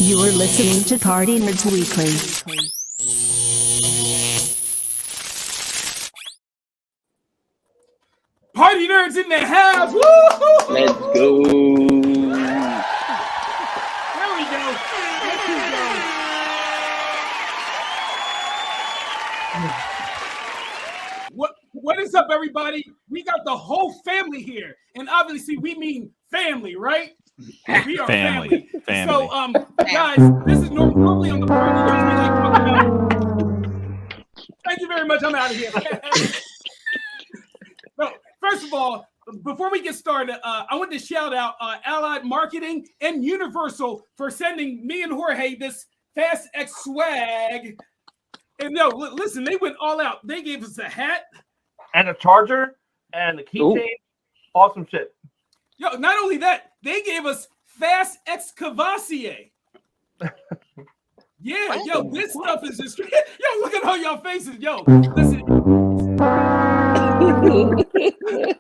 You're listening to Partynerdz Weekly. Party nerds in the house! Woo! Let's go. There we go. What is up, everybody? We got the whole family here, and obviously we mean family, right? We are family. So, guys, this is normally on the Party Nerds. We like talking about. Thank you very much. I'm out of here. No, first of all, before we get started, I want to shout out Allied Marketing and Universal for sending me and Jorge this Fast X swag. And no, listen, they went all out. They gave us a hat and a charger and the keychain. Awesome shit. Yo, not only that, they gave us Fast X Cavassier. Yeah, yo, this stuff is just yo. Look at all y'all faces, yo. Listen.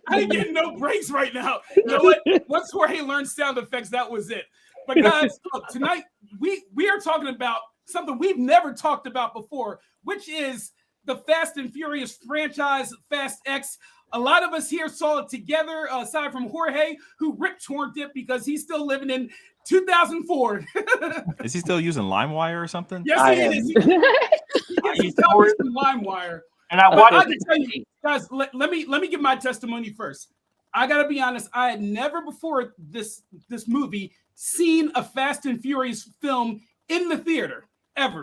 I ain't getting no breaks right now. You know what? Once Jorge learned sound effects, that was it. But guys, look, tonight we are talking about something we've never talked about before, which is the Fast and Furious franchise, Fast X. A lot of us here saw it together, aside from Jorge, who rip-torrent it because he's still living in 2004. Is he still using LimeWire or something? Yes, he is. He's still using LimeWire. And I watched. I can tell you, guys. Let me give my testimony first. I gotta be honest. I had never before this movie seen a Fast and Furious film in the theater ever.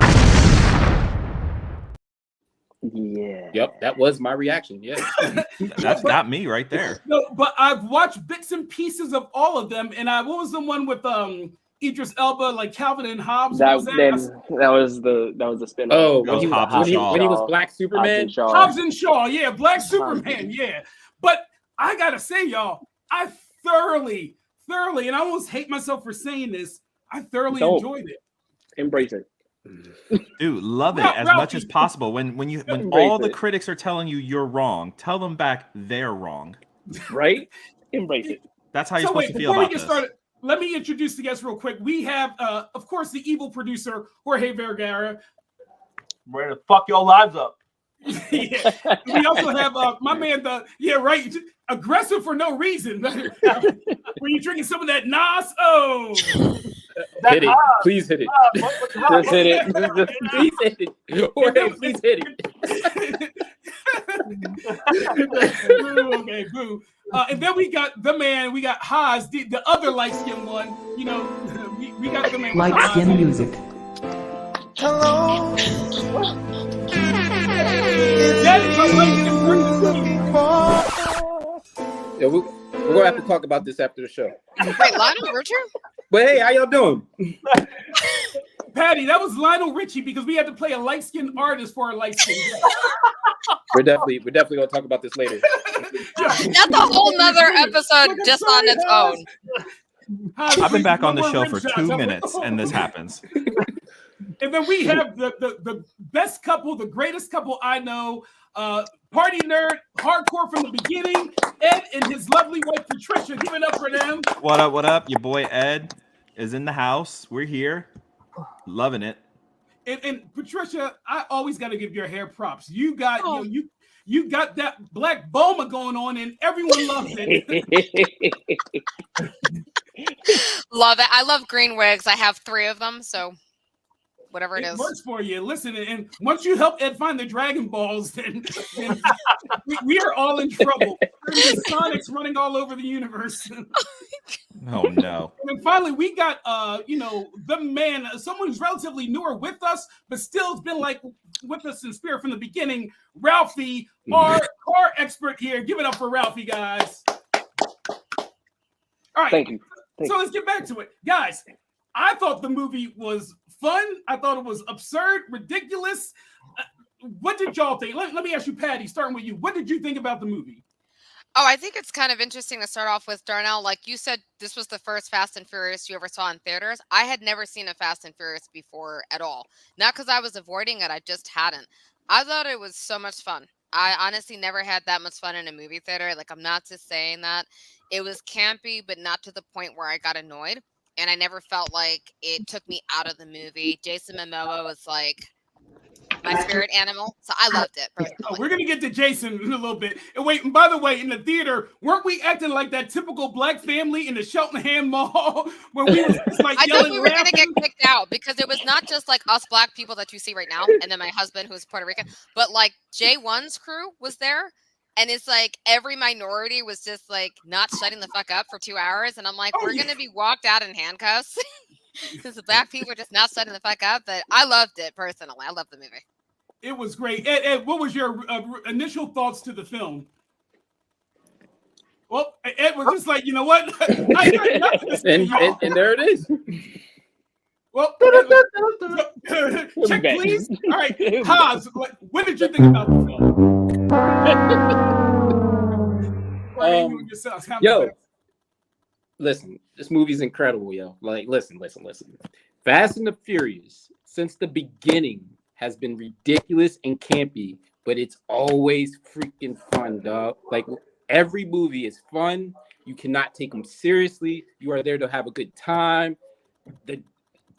Yeah. Yep, that was my reaction. Yeah. That's got me right there. No, but I've watched bits and pieces of all of them, and what was the one with Idris Elba, like Calvin and Hobbes? That was the spin-off. Oh, when he was Black Superman. Hobbs and Shaw, yeah, Black Superman, yeah. But I gotta say, y'all, I thoroughly, and I almost hate myself for saying this, I thoroughly enjoyed it. Embrace it. Dude, love it as much as possible. When all the critics are telling you you're wrong, tell them back they're wrong. Right? Embrace it. That's how you're supposed to feel about this. Started, let me introduce the guests real quick. We have, of course, the evil producer, Jorge Vergara. Ready to fuck your lives up. Yeah. We also have my man, aggressive for no reason. When you're drinking some of that Nas, hit it. Please hit it. Just hit it. Please hit it. Jorge, please hit it. Okay, boo. And then we got the man, we got Haas, the other light-skinned one. You know, we got the man. Light-skinned music. Hello. Yeah, we're gonna have to talk about this after the show. Wait, Lionel Richie? But hey, how y'all doing? Patty, that was Lionel Richie because we had to play a light-skinned artist for a light-skinned. We're definitely gonna talk about this later. That's a whole nother episode just on its own. I've been back on the show for 2 minutes and this happens. And then we have the best couple, the greatest couple I know, party nerd, hardcore from the beginning, Ed and his lovely wife Patricia. Give it up for them. What up? What up? Your boy Ed is in the house. We're here, loving it. And Patricia, I always got to give your hair props. You got you got that black boma going on, and everyone loves it. Love it. I love green wigs. I have 3 of them, so whatever it is. Works for you. Listen, and once you help Ed find the Dragon Balls, then we are all in trouble. There's Sonic's running all over the universe. Oh no. And then finally, we got the man, someone who's relatively newer with us, but still has been like with us in spirit from the beginning, Ralphie, our car expert here. Give it up for Ralphie, guys. All right. Thank you. So let's get back to it. Guys, I thought the movie was fun. I thought it was absurd, ridiculous. What did y'all think? Let me ask you, Patty, starting with you. What did you think about the movie? Oh, I think it's kind of interesting to start off with, Darnell. Like you said, this was the first Fast and Furious you ever saw in theaters. I had never seen a Fast and Furious before at all. Not because I was avoiding it. I just hadn't. I thought it was so much fun. I honestly never had that much fun in a movie theater. Like, I'm not just saying that. It was campy, but not to the point where I got annoyed. and I never felt like it took me out of the movie. Jason Momoa was like my spirit animal, so I loved it personally. We're gonna get to Jason in a little bit. And wait, and by the way, in the theater, weren't we acting like that typical black family in the Cheltenham Mall when we was just like I yelling? thought we were gonna get kicked out because it was not just like us black people that you see right now, and then my husband who's Puerto Rican, but like J1's crew was there. And it's like every minority was just like not shutting the fuck up for 2 hours. And I'm like, we're going to be walked out in handcuffs because the black people are just not shutting the fuck up. But I loved it personally. I loved the movie. It was great. Ed, what was your initial thoughts to the film? Well, Ed was just like, you know what? And there it is. Well, check please. All right, Haas, what did you think about the film? Yo, listen, this movie's incredible, yo. Like, listen. Fast and the Furious, since the beginning, has been ridiculous and campy, but it's always freaking fun, dog. Like, every movie is fun. You cannot take them seriously. You are there to have a good time.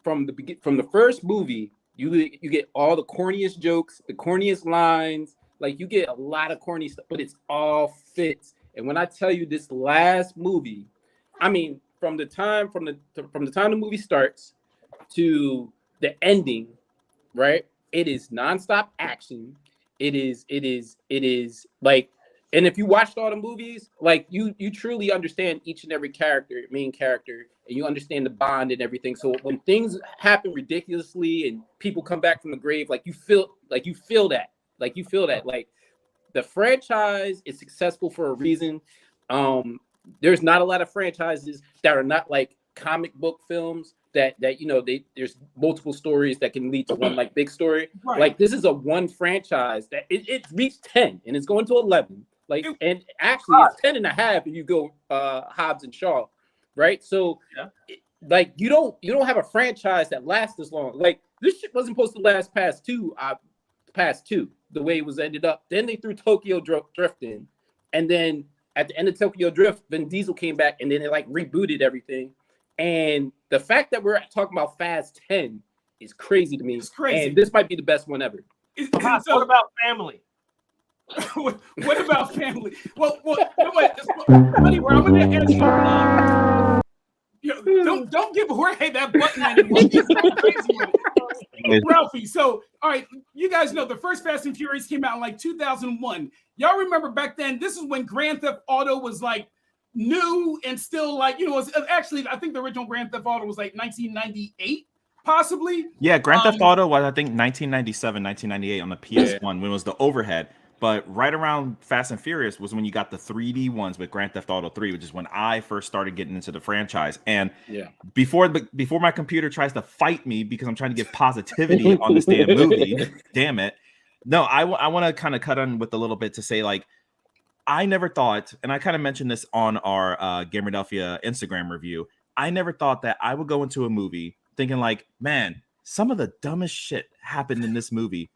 From the first movie, you get all the corniest jokes, the corniest lines. Like, you get a lot of corny stuff, but it's all fits. And when I tell you this last movie, I mean, from the time the movie starts to the ending, right? It is nonstop action. It is like, and if you watched all the movies, like you truly understand each and every main character, and you understand the bond and everything. So when things happen ridiculously and people come back from the grave, you feel that. Like, the franchise is successful for a reason. There's not a lot of franchises that are not like comic book films that there's multiple stories that can lead to one like big story. Right. Like, this is a one franchise that it reached 10 and it's going to 11. Like, and actually it's 10 and a half if you go Hobbs and Shaw, right? So you don't have a franchise that lasts this long. Like, this shit wasn't supposed to last past two, the way it was ended up. Then they threw Tokyo Drift in, and then at the end of Tokyo Drift, Vin Diesel came back, and then they like rebooted everything. And the fact that we're talking about Fast 10 is crazy to me. It's crazy. And this might be the best one ever. So what about family? what about family? Well, buddy, where I'm going to ask you. Don't give Jorge that button anymore. He's going crazy with it. Ralphie, so all right, you guys know the first Fast and Furious came out in like 2001. Y'all remember back then? This is when Grand Theft Auto was like new and still like, actually, I think the original Grand Theft Auto was like 1998, possibly. Yeah, Grand Theft Auto was, I think, 1997, 1998 on the PS1 when it was the overhead. But right around Fast and Furious was when you got the 3D ones with Grand Theft Auto 3, which is when I first started getting into the franchise. And before my computer tries to fight me because I'm trying to give positivity on this damn movie, damn it. No, I want to kind of cut on with a little bit to say, like, I never thought, and I kind of mentioned this on our Gamerdelphia Instagram review, I never thought that I would go into a movie thinking like, man, some of the dumbest shit happened in this movie,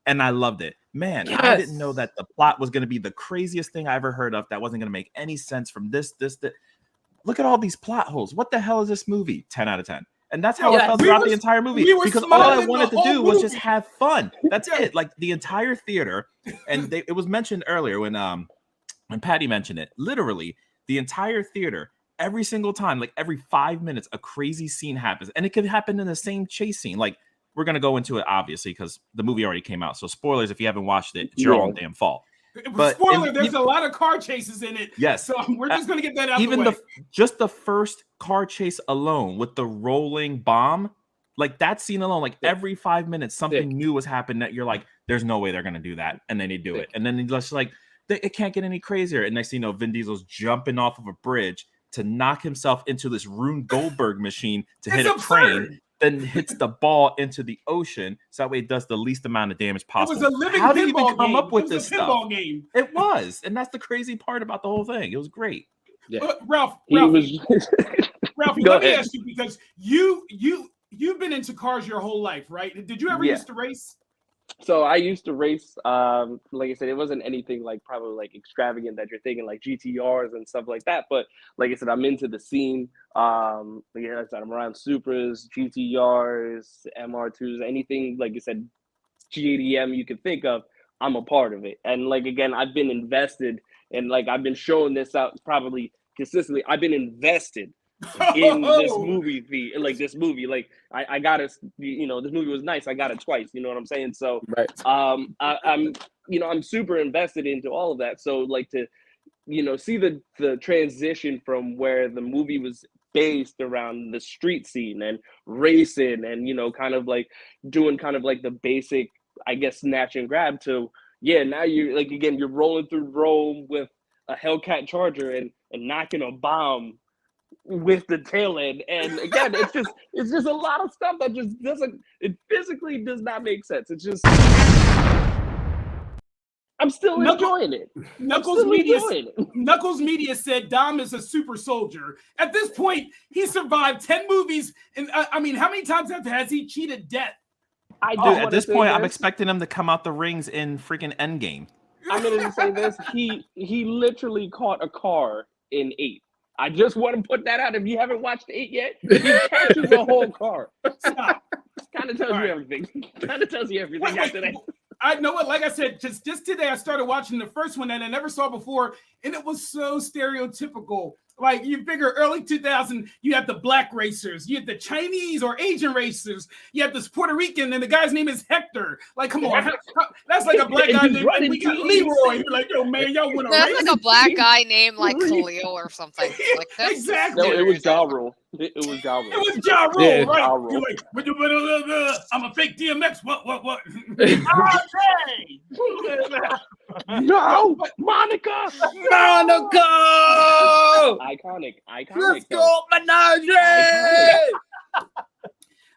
and I loved it. Man, I didn't know that the plot was going to be the craziest thing I ever heard of. That wasn't going to make any sense from this. Look at all these plot holes. What the hell is this movie? 10 out of 10. And that's how it felt throughout the entire movie. Because all I wanted to do was just have fun. That's it. Like, the entire theater, and it was mentioned earlier when Patty mentioned it. Literally, the entire theater, every single time, like every 5 minutes, a crazy scene happens. And it could happen in the same chase scene. Like, we're going to go into it, obviously, because the movie already came out. So spoilers, if you haven't watched it, it's your own damn fault. But spoiler, there's a lot of car chases in it. Yes. So we're just going to get that out even of the way. Just the first car chase alone with the rolling bomb, like that scene alone, like every 5 minutes, something new was happening that you're like, there's no way they're going to do that. And then they do it. And then it's just like, it can't get any crazier. And next thing you know, Vin Diesel's jumping off of a bridge to knock himself into this Rune Goldberg machine to hit a train. Then hits the ball into the ocean, so that way it does the least amount of damage possible. It was a living How do you pinball even come game. up with It was this a pinball stuff? Game. It was, and that's the crazy part about the whole thing. It was great. Yeah. Ralph, Go let me ahead. ask you, because you've been into cars your whole life, right? Did you ever used to race? So I used to race. Like I said, it wasn't anything like probably like extravagant that you're thinking like GTRs and stuff like that. But like I said, I'm into the scene. Like I said, I'm around Supras, GTRs, MR2s, anything like I said, GADM you could think of. I'm a part of it. And like again, I've been invested, and like I've been showing this out probably consistently. I've been invested in this movie, like this movie. Like I got it, you know, this movie was nice. I got it twice, you know what I'm saying? So Right. I'm you know, I'm super invested into all of that. So like to, you know, see the transition from where the movie was based around the street scene and racing and, you know, kind of like doing kind of like the basic, I guess, snatch and grab to, yeah, now you're like, again, you're rolling through Rome with a Hellcat Charger and knocking a bomb with the tail end. And again, it's just a lot of stuff that just doesn't, it physically does not make sense. It's just, I'm still enjoying it. Knuckles Media said Dom is a super soldier. At this point, he survived 10 movies. And I mean, how many times has he cheated death? Dude, at this point, I'm expecting him to come out the rings in freaking Endgame. I'm gonna say this. He literally caught a car in 8. I just want to put that out. If you haven't watched 8 yet, he catches a whole car. Stop. Kind of tells you everything. Kind of tells you everything after that. I know what, like I said, just today I started watching the first one that I never saw before, and it was so stereotypical. Like you figure early 2000, you have the black racers, you have the Chinese or Asian racers, you have this Puerto Rican, and the guy's name is Hector. Like, come on, that's like a black guy named like, we got Leroy. You're like, yo, man, y'all want to That's like a black guy named like Khalil or something. Like that's exactly. No, it was Ja Rule. It was Ja Rule. It was Ja Rule, Yeah, right? Ja Rule. You're like, I'm a fake DMX. What? No, Monica. Iconic. Let's go, Menage!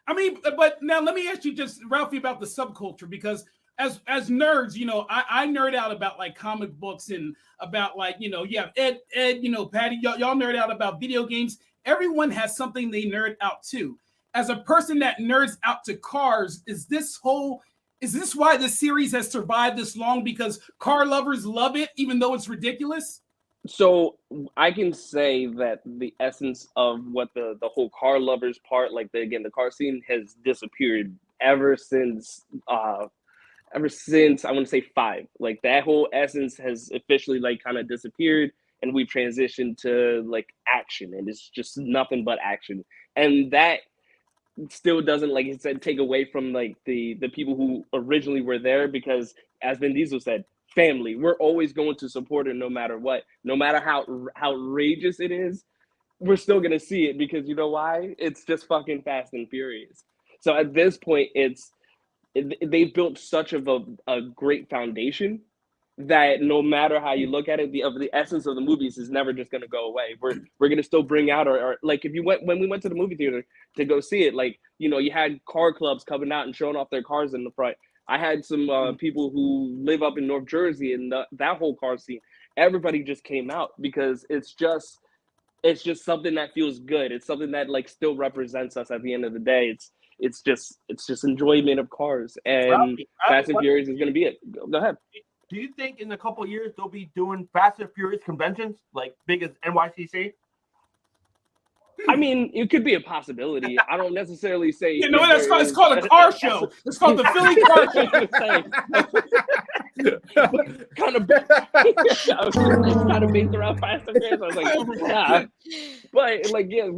I mean, but now let me ask you just, Ralphie, about the subculture, because as nerds, you know, I nerd out about like comic books and about like, you know, you have Ed, you know, Patty, y'all nerd out about video games. Everyone has something they nerd out to. As a person that nerds out to cars, is this why this series has survived this long? Because car lovers love it, even though it's ridiculous? So I can say that the essence of what the whole car lovers part, like the car scene, has disappeared ever since I want to say 5. Like that whole essence has officially like kind of disappeared, and we've transitioned to like action, and it's just nothing but action. And that still doesn't, like I said, take away from like the people who originally were there, because as Vin Diesel said, family, we're always going to support it no matter what, no matter how outrageous it is, we're still going to see it, because you know why? It's just fucking Fast and Furious. So at this point, they've built such of a great foundation that no matter how you look at it, the essence of the movies is never just going to go away. We're going to still bring out, or like if you went, when we went to the movie theater to go see it, like, you know, you had car clubs coming out and showing off their cars in the front. I had some people who live up in North Jersey, and that whole car scene, everybody just came out because it's just something that feels good. It's something that like still represents us at the end of the day. It's just enjoyment of cars, and Fast and Furious is going to be it. Go ahead. Do you think in a couple of years they'll be doing Fast and Furious conventions like big as NYCC? I mean, it could be a possibility. I don't necessarily say. You know, it's called a car show. It's called the Philly Car Show. Kind of, it's kind of based around Fast and Furious. I was like, yeah. But like, yeah,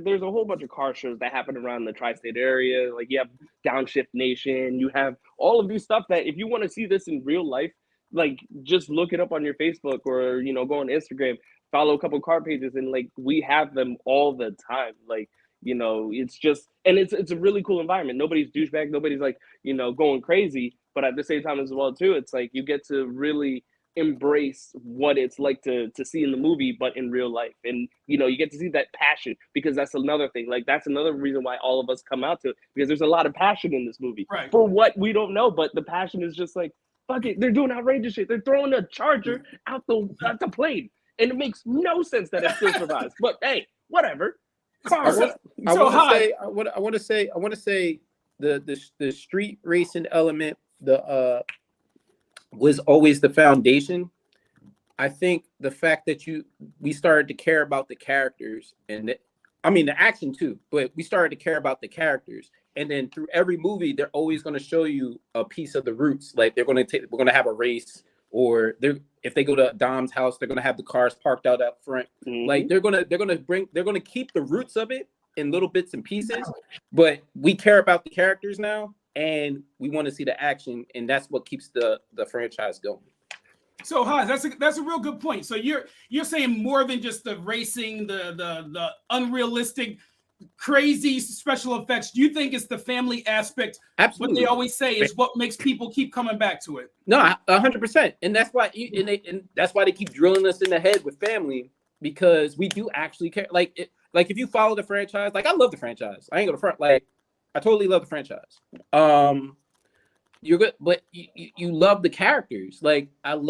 there's a whole bunch of car shows that happen around the tri-state area. Like you have Downshift Nation. You have all of these stuff that if you want to see this in real life, like just look it up on your Facebook, or, you know, go on Instagram, follow a couple car pages, and like we have them all the time. Like, you know, it's just, and it's a really cool environment. Nobody's douchebag, nobody's like, you know, going crazy, but at the same time as well too, it's like you get to really embrace what it's like to see in the movie but in real life. And you know, you get to see that passion, because that's another thing, like that's another reason why all of us come out to it, because there's a lot of passion in this movie, right, for what we don't know, but the passion is just like, fuck it, they're doing outrageous shit. They're throwing a Charger out the plane, and it makes no sense that it still survives. But hey, whatever. I want to say the street racing element was always the foundation. I think the fact that we started to care about the characters I mean the action too, but we started to care about the characters. And then through every movie, they're always going to show you a piece of the roots. Like we're going to have a race, or if they go to Dom's house, they're going to have the cars parked out front. Mhm. Like they're going to keep the roots of it in little bits and pieces, but we care about the characters now, and we want to see the action, and that's what keeps the franchise going. So, Hans, that's a real good point. So you're saying more than just the racing, the unrealistic, crazy special effects. Do you think it's the family aspect? Absolutely. What they always say is what makes people keep coming back to it. No, 100%, and that's why that's why they keep drilling us in the head with family, because we do actually care. Like if you follow the franchise, like I love the franchise. I ain't gonna front. Like I totally love the franchise. You're good, but you love the characters. Like I'm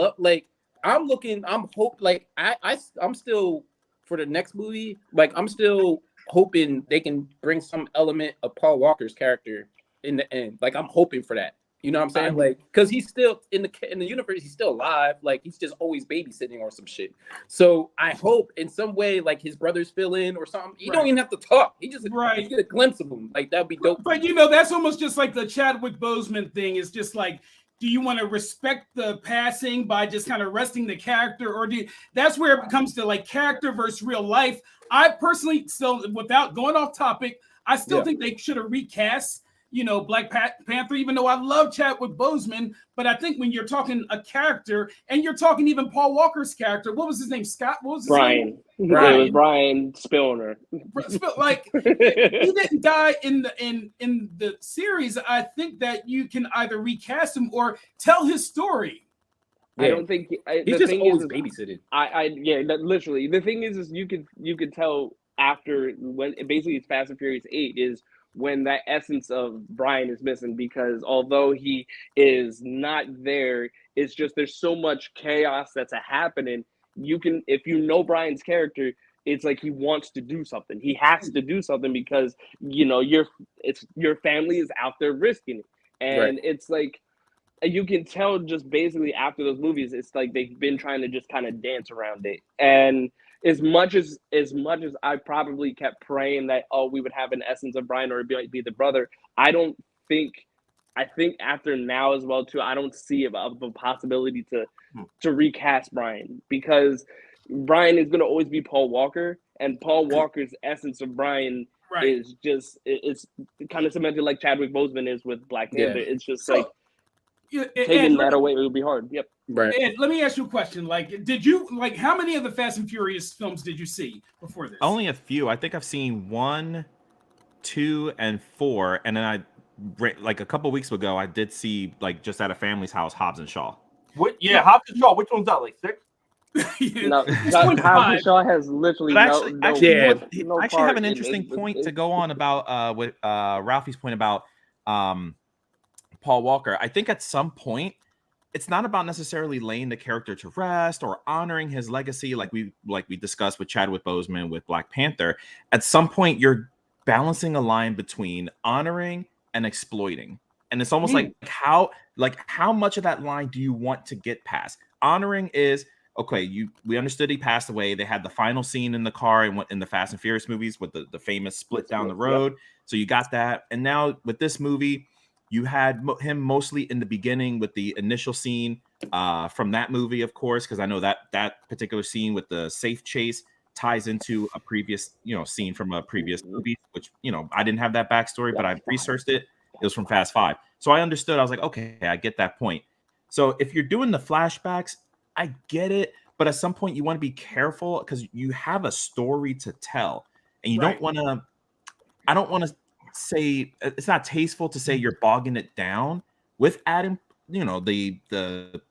still for the next movie. Like I'm still hoping they can bring some element of Paul Walker's character in the end. Like I'm hoping for that. You know what I'm saying? Like, because he's still in the universe, he's still alive. Like he's just always babysitting or some shit. So I hope in some way, like his brothers fill in or something. You don't even have to talk. You get a glimpse of him. Like that'd be dope. But that's almost just like the Chadwick Boseman thing. Is just like, do you want to respect the passing by just kind of resting the character, or that's where it comes to like character versus real life. I personally still, without going off topic, I still think they should have recast Black Panther, even though I love Chadwick Boseman. But I think when you're talking a character, and you're talking even Paul Walker's character, what was his name? Scott? What was his name? Brian. It was Brian Spillner. Like he didn't die in the series. I think that you can either recast him or tell his story. I don't think he's just always babysitting. Literally. The thing is you could tell after when basically it's Fast and Furious 8 is when that essence of Brian is missing, because although he is not there, it's just there's so much chaos that's happening. You can, if you know Brian's character, it's like he wants to do something. He has to do something because your family is out there risking it, and it's like you can tell just basically after those movies, it's like they've been trying to just kind of dance around it. And as much as I probably kept praying that we would have an essence of Brian or be the brother, I think after now as well too, I don't see a possibility to recast Brian, because Brian is going to always be Paul Walker, and Paul Walker's essence of Brian is just it's kind of cemented like Chadwick Boseman is with Black Panther. It's just taking that away, it would be hard. Yep. Right. Ed, let me ask you a question. Like, did you how many of the Fast and Furious films did you see before this? Only a few. I think I've seen 1, 2, and 4, and then like a couple weeks ago, I did see like just at a family's house, Hobbs and Shaw. Hobbs and Shaw. Which one's that? Like 6? No, Hobbs and Shaw has literally I actually have an interesting point to go on about with Ralphie's point about Paul Walker. I think at some point, it's not about necessarily laying the character to rest or honoring his legacy, like we discussed with Chadwick Boseman with Black Panther. At some point, you're balancing a line between honoring and exploiting, and it's almost like how much of that line do you want to get past? Honoring is okay. We understood he passed away. They had the final scene in the car in the Fast and Furious movies with the famous split down the road. So you got that, and now with this movie, you had him mostly in the beginning with the initial scene from that movie, of course, because I know that particular scene with the safe chase ties into a previous, scene from a previous movie, which, I didn't have that backstory, but I researched it. It was from Fast 5. So I understood. I was like, okay, I get that point. So if you're doing the flashbacks, I get it. But at some point you want to be careful because you have a story to tell, and you don't want to, I don't want to say it's not tasteful to say you're bogging it down with adding the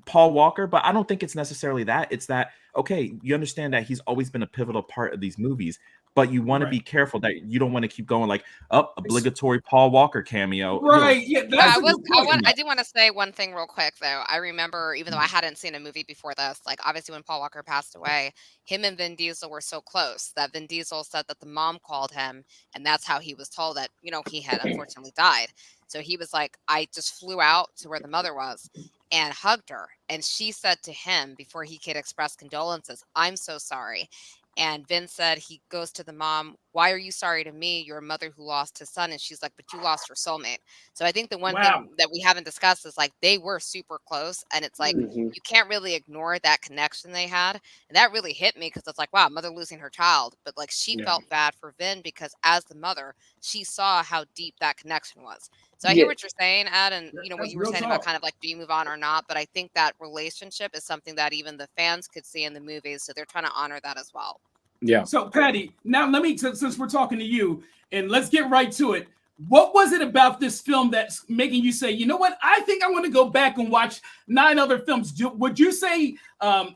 Paul Walker, but I don't think it's necessarily that. It's that okay, you understand that he's always been a pivotal part of these movies, but you want to be careful that you don't want to keep going like obligatory Paul Walker cameo. Right. Yeah, that's I do want to say one thing real quick though. I remember, even though I hadn't seen a movie before this, like obviously when Paul Walker passed away, him and Vin Diesel were so close that Vin Diesel said that the mom called him, and that's how he was told that, you know, he had unfortunately died. So he was like, I just flew out to where the mother was and hugged her. And she said to him, before he could express condolences, I'm so sorry. And Vin said, he goes to the mom, why are you sorry to me? You're a mother who lost his son. And she's like, but you lost your soulmate. So I think the one thing that we haven't discussed is like they were super close. And it's like, you can't really ignore that connection they had. And that really hit me because it's like, wow, mother losing her child. But like she felt bad for Vin because as the mother, she saw how deep that connection was. So I hear what you're saying, Ed, and you know what you were saying about kind of like, do you move on or not? But I think that relationship is something that even the fans could see in the movies, so they're trying to honor that as well. Yeah. So Patty, now let me, since we're talking to you, and let's get right to it. What was it about this film that's making you say, you know what? I think I want to go back and watch 9 other films. Would you say,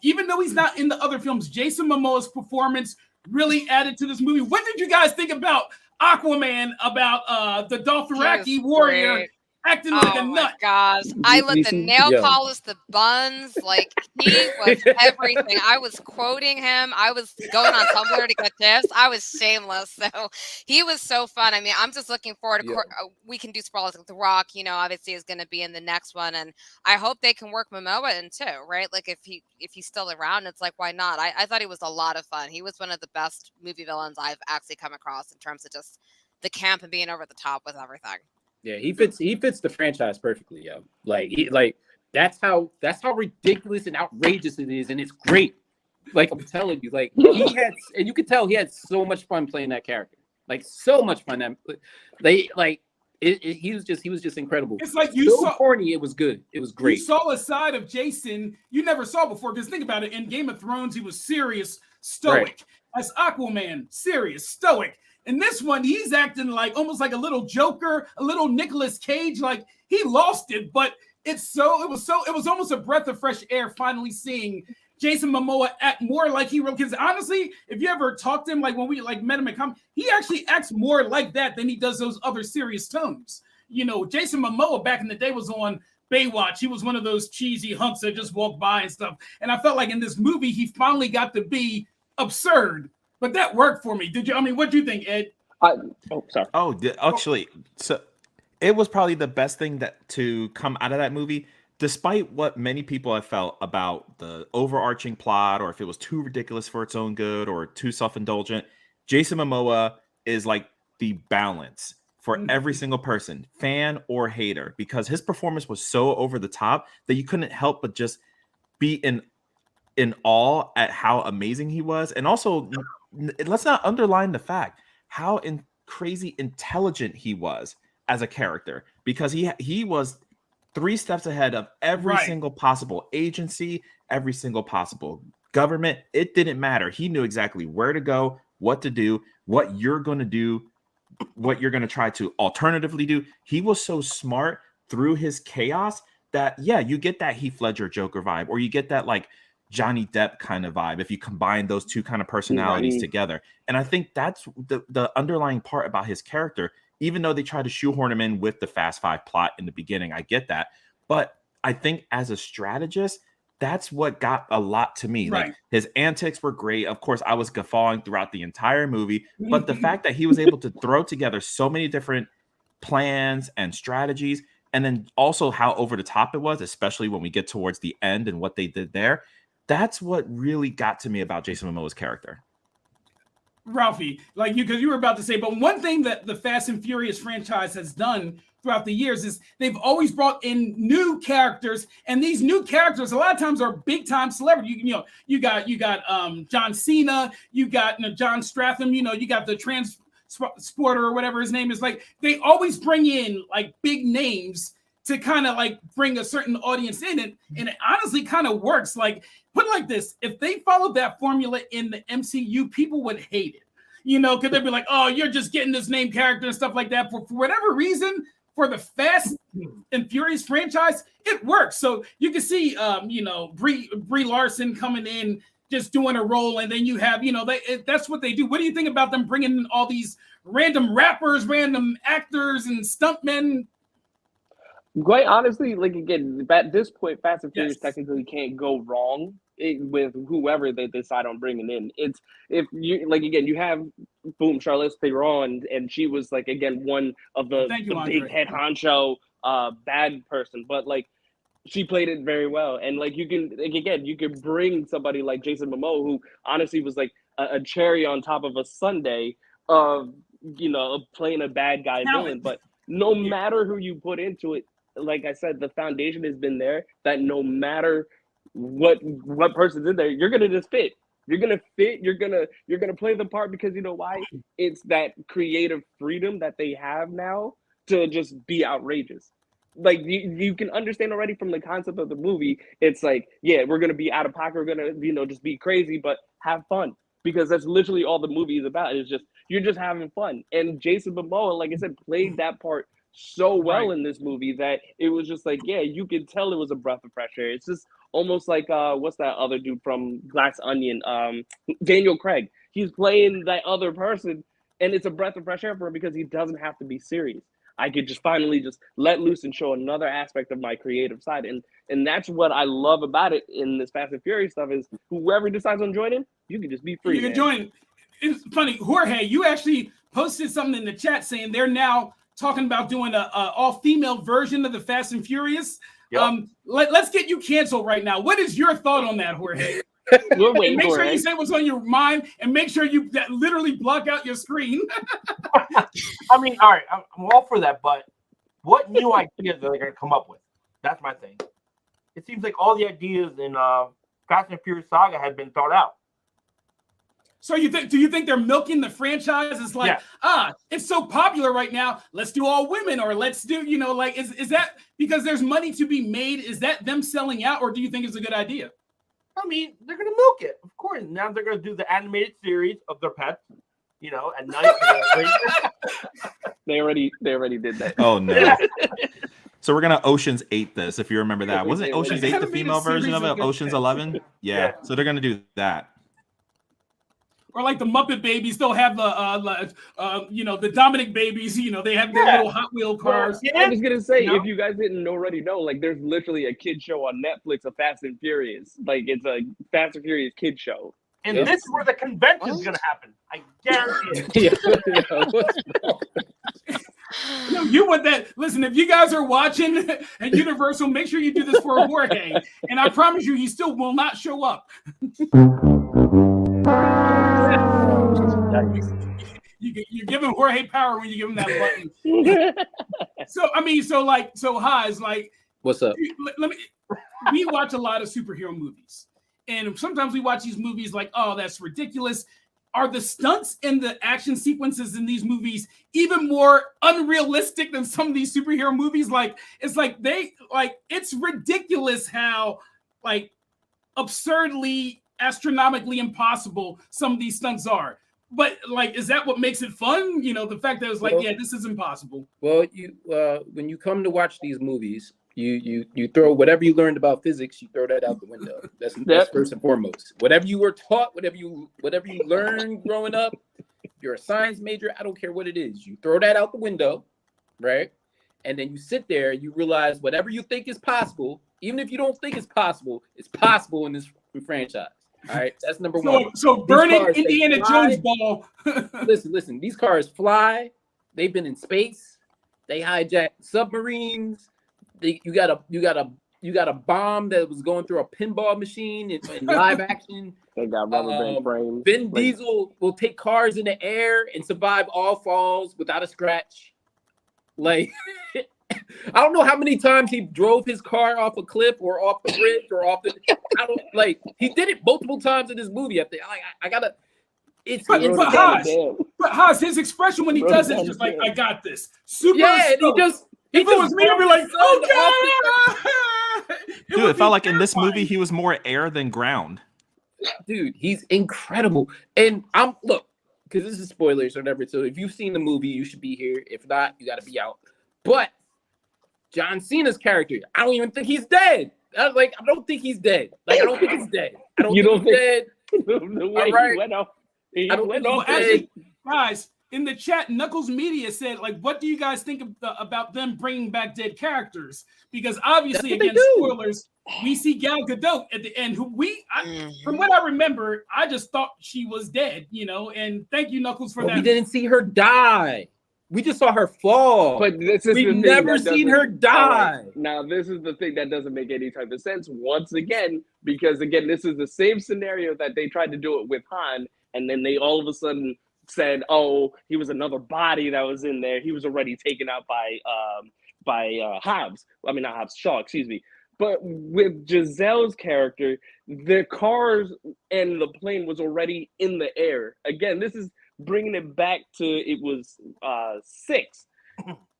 even though he's not in the other films, Jason Momoa's performance really added to this movie? What did you guys think about Aquaman, about the Dothraki warrior great. acting like a Oh nut? my gosh. I let the nail polish the buns. Like he was everything. I was quoting him. I was going on Tumblr to get tips. I was shameless. So he was so fun. I mean, I'm just looking forward to we can do spoilers like The Rock, you know, obviously is going to be in the next one. And I hope they can work Momoa in too, right? Like if he's still around, it's like, why not? I thought he was a lot of fun. He was one of the best movie villains I've actually come across in terms of just the camp and being over the top with everything. Yeah, he fits the franchise perfectly, yo. Like that's how ridiculous and outrageous it is, and it's great. Like I'm telling you, like and you could tell he had so much fun playing that character. Like so much fun. He was just incredible. It's like you saw corny, it was good. It was great. You saw a side of Jason you never saw before. Because think about it, in Game of Thrones, he was serious, stoic. Right. As Aquaman, serious, stoic. In this one, he's acting like almost like a little Joker, a little Nicolas Cage. Like he lost it, but it was almost a breath of fresh air finally seeing Jason Momoa act more like he really. Because honestly, if you ever talked to him, like when we like met him at comic, he actually acts more like that than he does those other serious tones. You know, Jason Momoa back in the day was on Baywatch. He was one of those cheesy hunks that just walked by and stuff. And I felt like in this movie, he finally got to be absurd. But that worked for me. Did you? I mean, what do you think, Ed? Sorry. Actually, so it was probably the best thing that to come out of that movie, despite what many people have felt about the overarching plot, or if it was too ridiculous for its own good or too self-indulgent. Jason Momoa is like the balance for every single person, fan or hater, because his performance was so over the top that you couldn't help but just be in awe at how amazing he was. And also, let's not underline the fact how crazy intelligent he was as a character, because he was 3 steps ahead of every single possible agency, every single possible government. It didn't matter. He knew exactly where to go, what to do, what you're going to do, what you're going to try to alternatively do. He was so smart through his chaos that, yeah, you get that Heath Ledger Joker vibe, or you get that like Johnny Depp kind of vibe if you combine those two kind of personalities together. And I think that's the underlying part about his character, even though they try to shoehorn him in with the Fast Five plot in the beginning. I get that. But I think as a strategist, that's what got a lot to me. Like his antics were great. Of course, I was guffawing throughout the entire movie, but the fact that he was able to throw together so many different plans and strategies, and then also how over the top it was, especially when we get towards the end and what they did there, that's what really got to me about Jason Momoa's character. Ralphie, like because you were about to say, but one thing that the Fast and Furious franchise has done throughout the years is they've always brought in new characters, and these new characters a lot of times are big time celebrity. You got John Cena, you got John Stratham, you got the transporter or whatever his name is. Like they always bring in like big names to kind of like bring a certain audience in, and it honestly kind of works. Like put it like this: if they followed that formula in the MCU, people would hate it, because they'd be like, "Oh, you're just getting this name character and stuff like that." For whatever reason, for the Fast and Furious franchise, it works. So you can see, Brie Larson coming in just doing a role, and then you have, that's what they do. What do you think about them bringing in all these random rappers, random actors, and stuntmen? Quite honestly, like again, at this point, Fast and Furious Yes. technically can't go wrong with whoever they decide on bringing in. It's if you like again, you have boom Charlize Theron, and she was like again one of the Thank you, big Andre. head honcho bad person, but like she played it very well. And like you can like again, you can bring somebody like Jason Momoa, who honestly was like a cherry on top of a sundae of of playing a bad guy villain. But no matter who you put into it, like I said, the foundation has been there that no matter what person's in there, you're gonna just fit. You're gonna fit. You're gonna play the part because you know why? It's that creative freedom that they have now to just be outrageous. Like you can understand already from the concept of the movie. It's like, yeah, we're gonna be out of pocket. We're gonna just be crazy, but have fun because that's literally all the movie is about. It's just you're just having fun. And Jason Momoa, like I said, played that part so well in this movie that it was just like, yeah, you could tell it was a breath of fresh air. It's just almost like what's that other dude from Glass Onion? Daniel Craig. He's playing that other person, and it's a breath of fresh air for him because he doesn't have to be serious. I could just finally just let loose and show another aspect of my creative side, and that's what I love about it in this Fast and Furious stuff is whoever decides on joining, you can just be free. You can join. It's funny, Jorge. You actually posted something in the chat saying they're now talking about doing a all-female version of the Fast and Furious. Yep. Let's get you canceled right now. What is your thought on that, Jorge? Make Make sure you say what's on your mind, and make sure you literally block out your screen. I mean, all right, I'm all for that, but what new ideas are they going to come up with? That's my thing. It seems like all the ideas in Fast and Furious Saga had been thought out. So do you think they're milking the franchise? It's like, it's so popular right now. Let's do all women, or let's do, is that because there's money to be made? Is that them selling out, or do you think it's a good idea? I mean, they're going to milk it, of course. Now they're going to do the animated series of their pets, at night. They already did that. Oh no. So we're gonna Ocean's 8 this, if you remember that. Wasn't Yeah, Ocean's 8 the female version of it? Ocean's 11? Yeah. So they're gonna do that. Or like the Muppet Babies, they'll have the Dominic Babies. They have their little Hot Wheel cars. Well, I was gonna say, if you guys didn't already know, like there's literally a kid show on Netflix of Fast and Furious. Like it's a Fast and Furious kid show. And this is where the convention's gonna happen. I guarantee it. You want that? Listen, if you guys are watching at Universal, make sure you do this for Jorge, and I promise you, he still will not show up. You're giving Jorge power when you give him that button. So Haas, like, what's up? We watch a lot of superhero movies, and sometimes we watch these movies like, oh, that's ridiculous. Are the stunts and the action sequences in these movies even more unrealistic than some of these superhero movies? Like, it's ridiculous how absurdly, astronomically impossible some of these stunts are. But is that what makes it fun? The fact that it's this is impossible. Well, when you come to watch these movies, you throw whatever you learned about physics, you throw that out the window. That's first and foremost. Whatever you were taught, whatever you learned growing up, if you're a science major, I don't care what it is. You throw that out the window, right? And then you sit there, you realize whatever you think is possible, even if you don't think it's possible in this franchise. All right, that's number one. So burning Indiana Jones ball. Listen. These cars fly. They've been in space. They hijack submarines. You got a bomb that was going through a pinball machine in live action. They got rubber band frames. Vin Diesel will take cars in the air and survive all falls without a scratch. I don't know how many times he drove his car off a cliff or off the bridge or off the. He did it multiple times in this movie. I gotta. It's but Haas, his expression when he does it is just like, I got this. Super. Yeah, and if it was me, I'd be like, okay. Dude, it felt like in this movie he was more air than ground. Dude, he's incredible. And because this is spoilers or whatever. So if you've seen the movie, you should be here. If not, you got to be out. But John Cena's character, I don't even think he's dead. I don't think he's dead. I don't think he's dead. I don't think he's dead. The way right. he went off. He I don't went think off. he Well, did. actually, guys, in the chat, Knuckles Media said, like, what do you guys think about them bringing back dead characters? Because obviously, That's what they again, do. spoilers, we see Gal Gadot at the end, who from what I remember, I just thought she was dead, you know, and thank you, Knuckles, for But that. we didn't see her die. We just saw her fall. But this is We've the thing never that seen doesn't- her die. All right, now, this is the thing that doesn't make any type of sense once again, because again, this is the same scenario that they tried to do it with Han, and then they all of a sudden said, "Oh, he was another body that was in there. He was already taken out by Hobbs. I mean, not Hobbs, Shaw. Excuse me." But with Giselle's character, the cars and the plane was already in the air. Again, this is bringing it back to it was 6.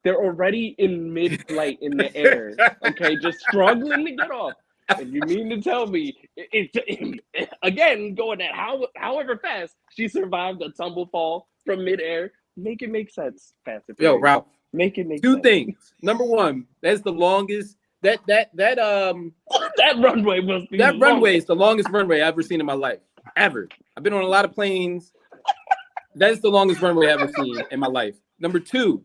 They're already in mid-flight in the air. Okay, just struggling to get off. And you mean to tell me, again, going at however fast, she survived a tumble fall from midair? Make it make sense, Fast and Yo, Furious. Ralph. Make it make Two sense. things. Number one, that's the longest. That runway must be that runway is the longest runway I've ever seen in my life. Ever. I've been on a lot of planes. That is the longest runway I've ever seen in my life. Number two,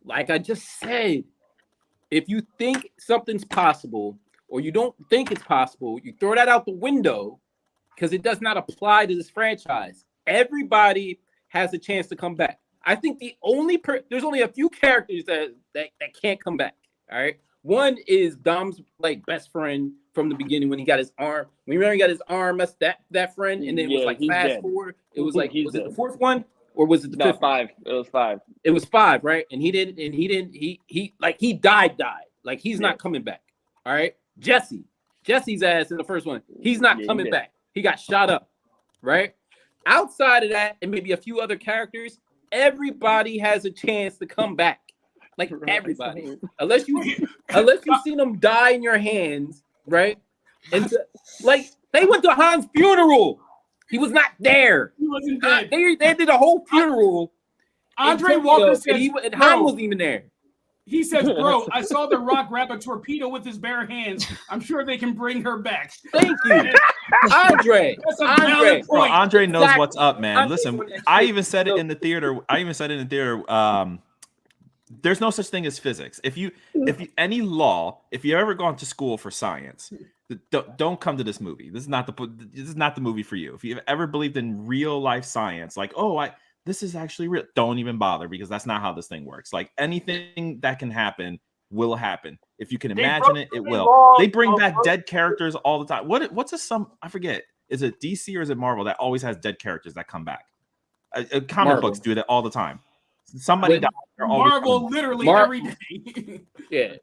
like I just said, if you think something's possible or you don't think it's possible, you throw that out the window because it does not apply to this franchise. Everybody has a chance to come back. I think there's only a few characters that can't come back. All right. One is Dom's like best friend from the beginning when he got his arm. When he got his arm, that's that friend, and then it was like he's fast dead. forward. It was like He's was it dead. the fourth one or was it the No, fifth? 5. It was 5. It was 5, right? And he died. Like he's not coming back. All right. Jesse's ass in the first one. He's not Yeah, he coming did. back. He got shot up. Right. Outside of that, and maybe a few other characters, everybody has a chance to come back. Like everybody, unless you seen them die in your hands, right? And like they went to Han's funeral, he was not there. He wasn't dead. They did a whole funeral. Andre in Walker Tokyo, says, and Han "Bro," wasn't even there. he says, "Bro, I saw The Rock grab a torpedo with his bare hands. I'm sure they can bring her back." Thank you, Andre. That's a Andre. valid Bro, point. Andre knows Exactly. what's up, man. Andre Listen, knows that I shit. even said it in the theater. There's no such thing as physics. If you ever gone to school for science, don't come to this movie. This is not the movie for you. If you've ever believed in real life science, like, this is actually real, don't even bother, because that's not how this thing works. Like, anything that can happen will happen. If you can imagine it, it will. They bring back dead characters all the time. What's I forget. Is it DC or is it Marvel that always has dead characters that come back? Comic Marvel. books do that all the time. Somebody dies. they're always Marvel coming back. literally every day. Yeah,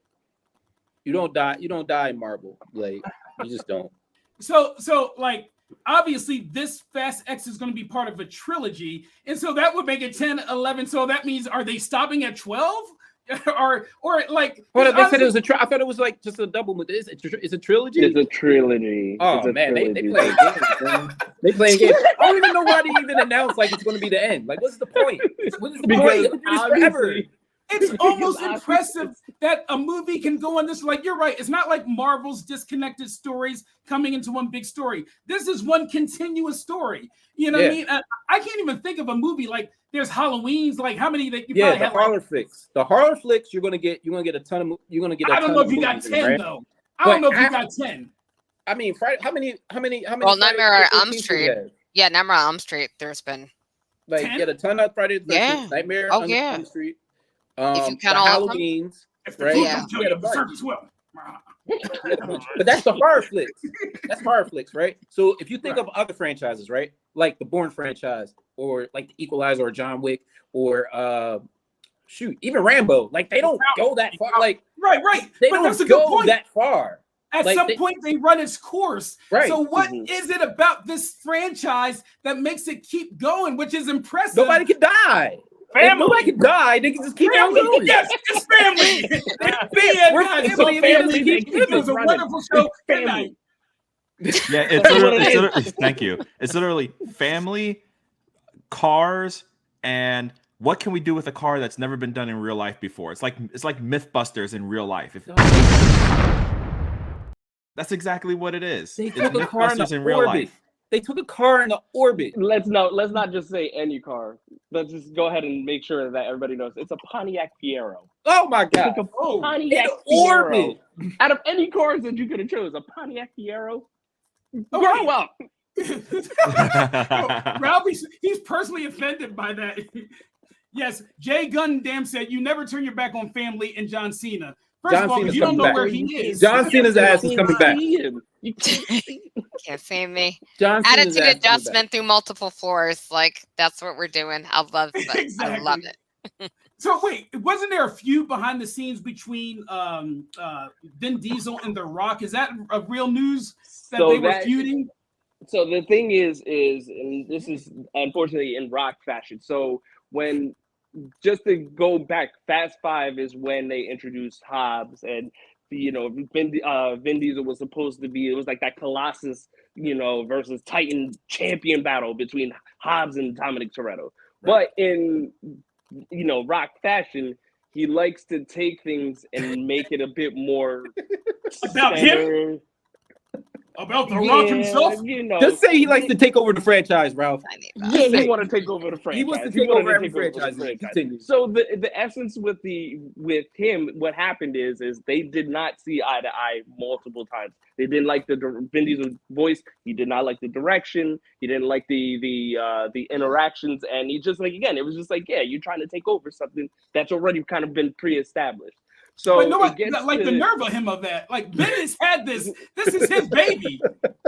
you don't die. You don't die in Marvel. Like you just don't. So like obviously this Fast X is going to be part of a trilogy, and so that would make it 10, 11. So that means, are they stopping at 12? or like, Well, they said it was I thought it was like just a double. It's a trilogy. It's a trilogy. Oh It's a man, they trilogy. playing games, man. They playing games. I don't even know why they even announced like it's going to be the end. Like, what's the point? What is the point? They can do this forever. obviously- it's almost impressive that a movie can go on this. Like, you're right. It's not like Marvel's disconnected stories coming into one big story. This is one continuous story. You know what I mean? I can't even think of a movie like there's Halloween's. Like, how many that you probably The have? horror flicks. The horror flicks. You're gonna get a ton of. You're gonna get. I don't know if you got 10 though. I don't know if you got 10. I mean, Friday. How many? Well, Nightmare on Elm Street. Have? Yeah, Nightmare on Elm Street. There's been Like, 10? get a ton of Friday. The 13th, Yeah. Nightmare Oh, on yeah. Elm Street. If you count the all of them. Halloweens. If the Right? food Yeah. don't kill you, the circus will. But that's the horror flicks. That's horror flicks, right? So if you think of other franchises, right, like the Bourne franchise, or like the Equalizer, or John Wick, or even Rambo, like they don't go that far. Like Right. they But that's a don't good go point. that far. At Like, some they- point, they run its course. Right. So what is it about this franchise that makes it keep going, which is impressive? Nobody can die. If nobody can die. They can just keep on Family. going. Yes, it's family. We're Guys, family. so Family. It was a wonderful show. Good night. Yeah, it's literally thank you. It's literally family, cars, and what can we do with a car that's never been done in real life before? It's like Mythbusters in real life. That's exactly what it is. They It's took a car in Mythbusters in the real orbit. life. They took a car into orbit. Let's not just say any car. Let's just go ahead and make sure that everybody knows it's a Pontiac Fiero. Oh my They god! took a Pontiac In Fiero. orbit. Out of any cars that you could have chose, a Pontiac Fiero. Oh, Grow up. Ralphie, he's personally offended by that. Yes, Jay Gundam said you never turn your back on family and John Cena. First John of all, Cena's you don't know coming where back. he is. John Cena's ass is coming back. You can't see. Can't see me. John Cena's ass Attitude is coming back. adjustment through multiple floors. Like that's what we're doing. I love it. Exactly. I love it. So wait, wasn't there a feud behind the scenes between Vin Diesel and The Rock? Is that a real news that So they were that- feuding? So the thing is, and this is unfortunately in Rock fashion. So when, just to go back, Fast 5 is when they introduced Hobbs, and Vin Diesel was supposed to be, it was like that Colossus, versus Titan champion battle between Hobbs and Dominic Toretto. Right. But in Rock fashion, he likes to take things and make it a bit more About him? About The Rock himself? Just say he likes to take over the franchise, Ralph. Yeah, he want to take over the franchise. He wants to take over every franchise. Continue. So the essence with him, what happened is they did not see eye to eye multiple times. They didn't like the Vin Diesel voice. He did not like the direction. He didn't like the interactions, and he just it was just you're trying to take over something that's already kind of been pre-established. So but no, the nerve of him of that. Like, Ben has had this. This is his baby.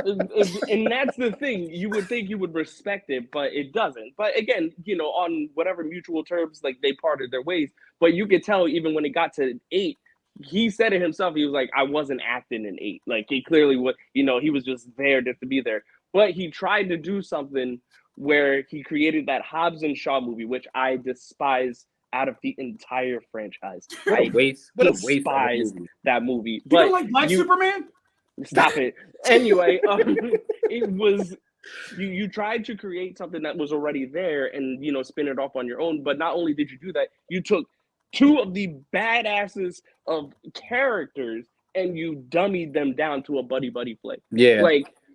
And that's the thing. You would think you would respect it, but it doesn't. But again, on whatever mutual terms, they parted their ways. But you could tell even when it got to 8, he said it himself. He was like, I wasn't acting in 8. Like, he clearly was, he was just there just to be there. But he tried to do something where he created that Hobbs and Shaw movie, which I despise out of the entire franchise. I despise that movie. You don't like Black Superman? Stop it. Anyway, it was you tried to create something that was already there and spin it off on your own. But not only did you do that, you took 2 of the badasses of characters and you dummied them down to a buddy flick. Yeah.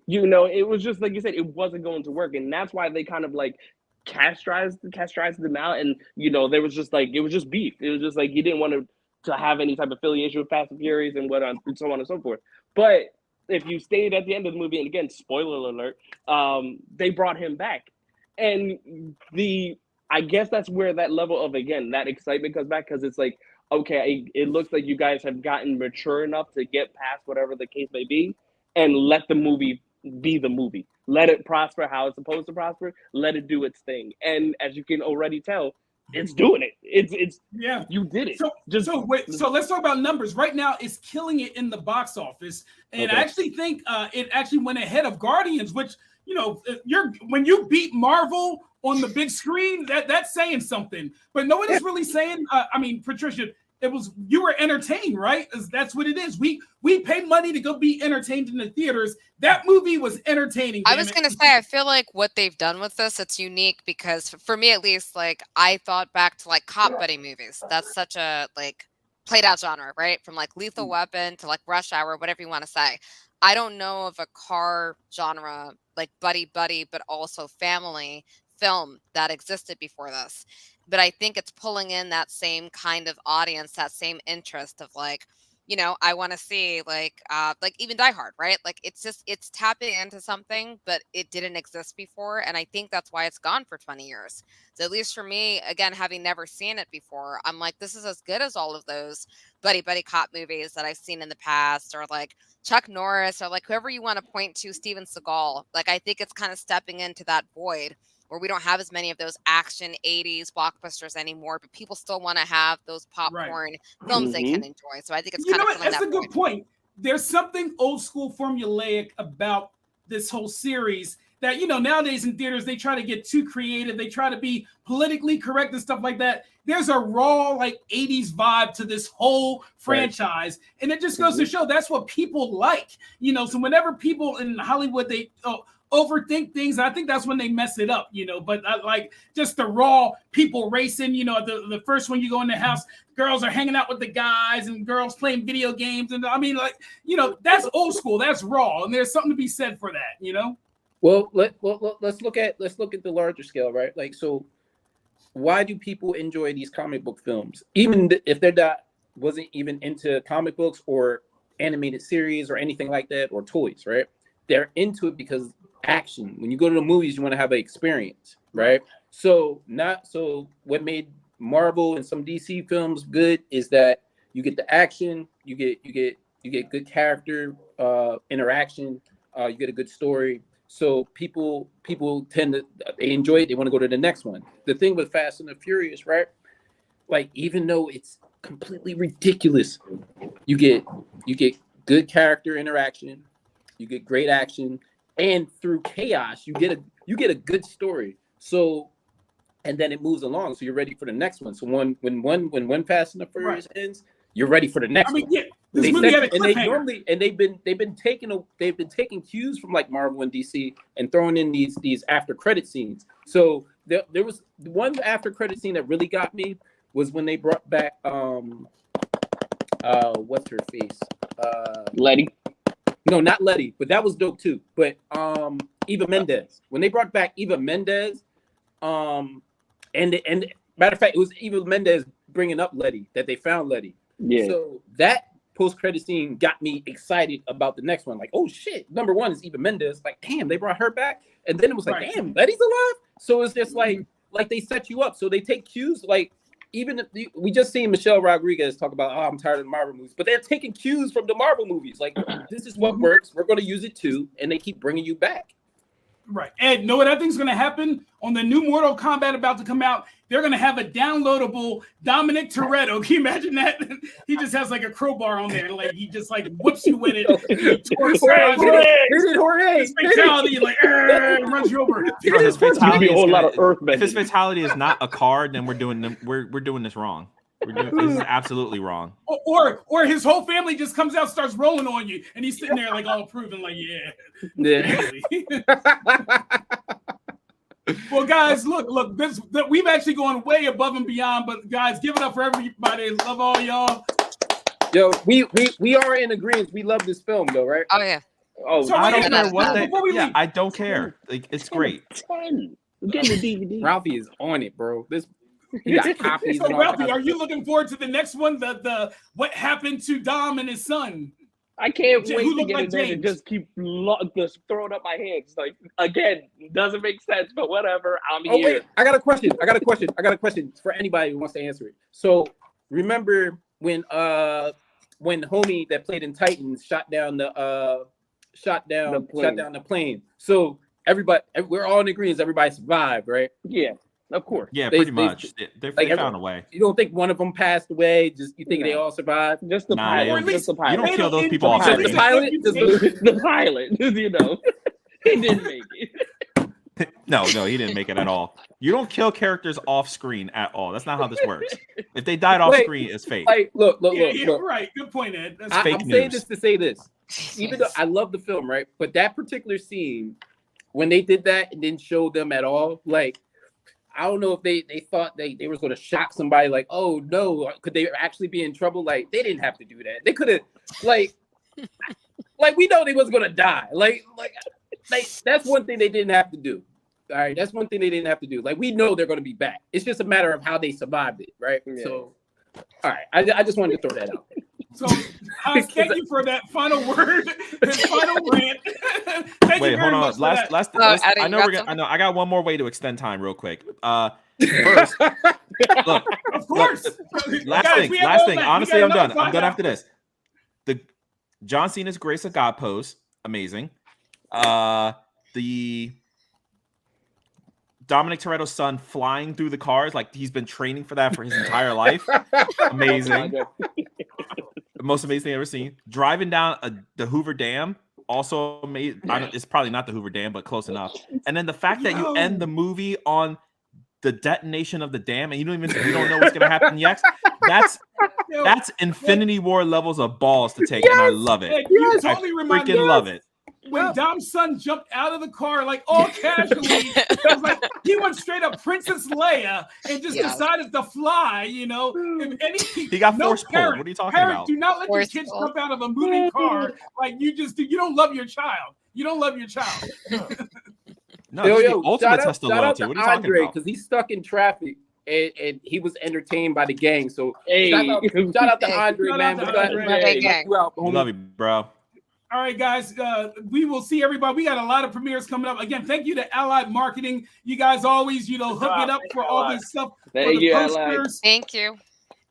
It was just like you said, it wasn't going to work, and that's why they kind of castrized them out, and there was just it was just beef. It was just he didn't want to have any type of affiliation with Fast and Furious and so on and so forth. But if you stayed at the end of the movie, and again, spoiler alert, they brought him back, and I guess that's where that level of that excitement comes back, because it's okay, it looks like you guys have gotten mature enough to get past whatever the case may be, and let the movie be the movie. Let it prosper how it's supposed to prosper. Let it do its thing. And as you can already tell, it's doing it. It's you did it. So let's talk about numbers. Right now, it's killing it in the box office, and I actually think it actually went ahead of Guardians, which when you beat Marvel on the big screen, that's saying something. But no one is really saying. Patricia, you were entertained, right? That's what it is. We pay money to go be entertained in the theaters. That movie was entertaining. I was gonna say, I feel like what they've done with this, it's unique because for me at least, I thought back to cop buddy movies. That's such a played out genre, right? From Lethal Weapon to Rush Hour, whatever you want to say. I don't know of a car genre buddy, but also family film that existed before this. But I think it's pulling in that same kind of audience, that same interest of I want to see even Die Hard, right? It's tapping into something, but it didn't exist before. And I think that's why it's gone for 20 years. So at least for me, again, having never seen it before, I'm this is as good as all of those buddy cop movies that I've seen in the past, or Chuck Norris, or whoever you want to point to, Steven Seagal. I think it's kind of stepping into that void where we don't have as many of those action 80s blockbusters anymore, but people still want to have those popcorn films they can enjoy. So I think it's kind of that's a good point. There's something old school formulaic about this whole series that, nowadays in theaters, they try to get too creative. They try to be politically correct and stuff like that. There's a raw 80s vibe to this whole franchise. Right. And it just goes to show that's what people like, so whenever people in Hollywood, they overthink things, I think that's when they mess it up, but I like just the raw people racing, the first one you go in the house, girls are hanging out with the guys and girls playing video games. And that's old school. That's raw. And there's something to be said for that, Well, let's look at the larger scale, right? Like, so why do people enjoy these comic book films, even if they're not wasn't even into comic books or animated series or anything like that or toys, right? They're into it because action. When you go to the movies, you want to have an experience, right? So what made Marvel and some DC films good is that you get the action, you get good character interaction, you get a good story. So people tend to they enjoy it. They want to go to the next one. The thing with Fast and the Furious, right? Like, even though it's completely ridiculous, you get good character interaction, you get great action, and through chaos, you get a good story. So, and then it moves along. So you're ready for the next one. So when Fast and the Furious ends, you're ready for the next one. Yeah, this movie had a they've been taking cues from like Marvel and DC and throwing in these after credit scenes. So there was one after credit scene that really got me was when they brought back what's her face? Letty. No, not Letty, but that was dope too. But Eva Mendes. When they brought back Eva Mendes, and matter of fact, it was Eva Mendes bringing up Letty, that they found Letty. Yeah. So that post-credit scene got me excited about the next one. Like, oh shit, number one is Eva Mendes. Like, damn, they brought her back. And then it was like, damn, Letty's alive. So it's just like they set you up. So they take cues. Like, even if we just seen Michelle Rodriguez talk about, oh, I'm tired of the Marvel movies, but they're taking cues from the Marvel movies. Like, this is what works. We're going to use it too, and they keep bringing you back. Right. And know what I think is going to happen on the new Mortal Kombat about to come out? They're going to have a downloadable Dominic Toretto. Can you imagine that? He just has like a crowbar on there. Like, he just like whoops you with it. His fatality, like, runs you over. His fatality, if his fatality is not a card, then we're doing this wrong. This is absolutely wrong. Or his whole family just comes out, starts rolling on you, and he's sitting there like all approving, like, yeah. Well, guys, look, we've actually gone way above and beyond, but guys, give it up for everybody. Love all y'all. Yo, we are in agreement. We love this film, though, right? Oh yeah. Oh, So I don't wait, care what they. before we Yeah, leave- I don't care. Like, it's great. 10. We're getting the DVD. Ralphie is on it, bro. He got copies. So and all Ralphie, kinds are of you looking forward to the next one? The what happened to Dom and his son? I can't Who wait to looked get like in there and James? just keep just throwing up my hands. Like, again, doesn't make sense, but whatever. I'm Oh here. wait, I got a question for anybody who wants to answer it. So remember when homie that played in Titans shot down the plane. So everybody, we're all in agreement. Everybody survived, right? Yeah, of course. Yeah, They- pretty they- much. They like, found a way. You don't think one of them passed away? Just you think they all survived? Just the Nah, pilot. or at Just the You pilot. don't kill those people off Just the screen. pilot? The pilot, you know. He didn't make it. No, he didn't make it at all. You don't kill characters off screen at all. That's not how this works. If they died off screen, it's fake. Like, look. Right. Good point, Ed. That's fake I'm saying news. this to say this. Even though I love the film, right? But that particular scene, when they did that and didn't show them at all, like, I don't know if they thought they were going to shock somebody, like, oh no, could they actually be in trouble? Like, they didn't have to do that. They could have, like we know they was going to die. Like that's one thing they didn't have to do. All right, that's one thing they didn't have to do. Like, we know they're going to be back. It's just a matter of how they survived it, right? Yeah. So, all right, I just wanted to throw that out there. So, thank you for that final word, his final rant. Thank Wait, you very hold on. much for Last, that. Adam, I you know got we're gonna. something? I got one more way to extend time, real quick. First, look. Of course. Last Guys, thing. we have all that. Honestly, We I'm got done. another I'm done 5 after this. The John Cena's Grace of God pose, amazing. The Dominic Toretto's son flying through the cars, like he's been training for that for his entire life. Amazing. The most amazing thing I've ever seen. Driving down the Hoover Dam, also amazing. It's probably not the Hoover Dam, but close enough. And then the fact that you end the movie on the detonation of the dam, and you don't know what's gonna happen next. That's Infinity War levels of balls to take, and I love it. Ed, you totally I remind me freaking love it. when Dom's son jumped out of the car, like all casually. It was like he went straight up Princess Leia and just decided to fly. You know, if any, He got no force pulled. parent, What are you talking parent, about? do not let your Force kids pulled. jump out of a moving car like you just do. You don't love your child. You don't love your child. No, this is the ultimate test of shout out loyalty. to What are you talking Andre about? because he's stuck in traffic and he was entertained by the gang. So Hey. shout out to Hey. Andre, Shout man. out to We're glad Andre. to Hey, check gang. you out, We homie. love you, bro. All right, guys. We will see everybody. We got a lot of premieres coming up. Again, thank you to Allied Marketing. You guys always, hook it up for all this stuff. For Thank the you, Allied. posters. Thank you.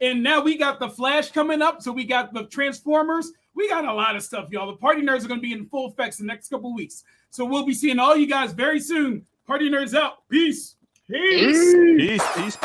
And now we got the Flash coming up. So we got the Transformers. We got a lot of stuff, y'all. The Party Nerds are going to be in full effects the next couple of weeks. So we'll be seeing all you guys very soon. Party Nerds out. Peace. Peace. Peace.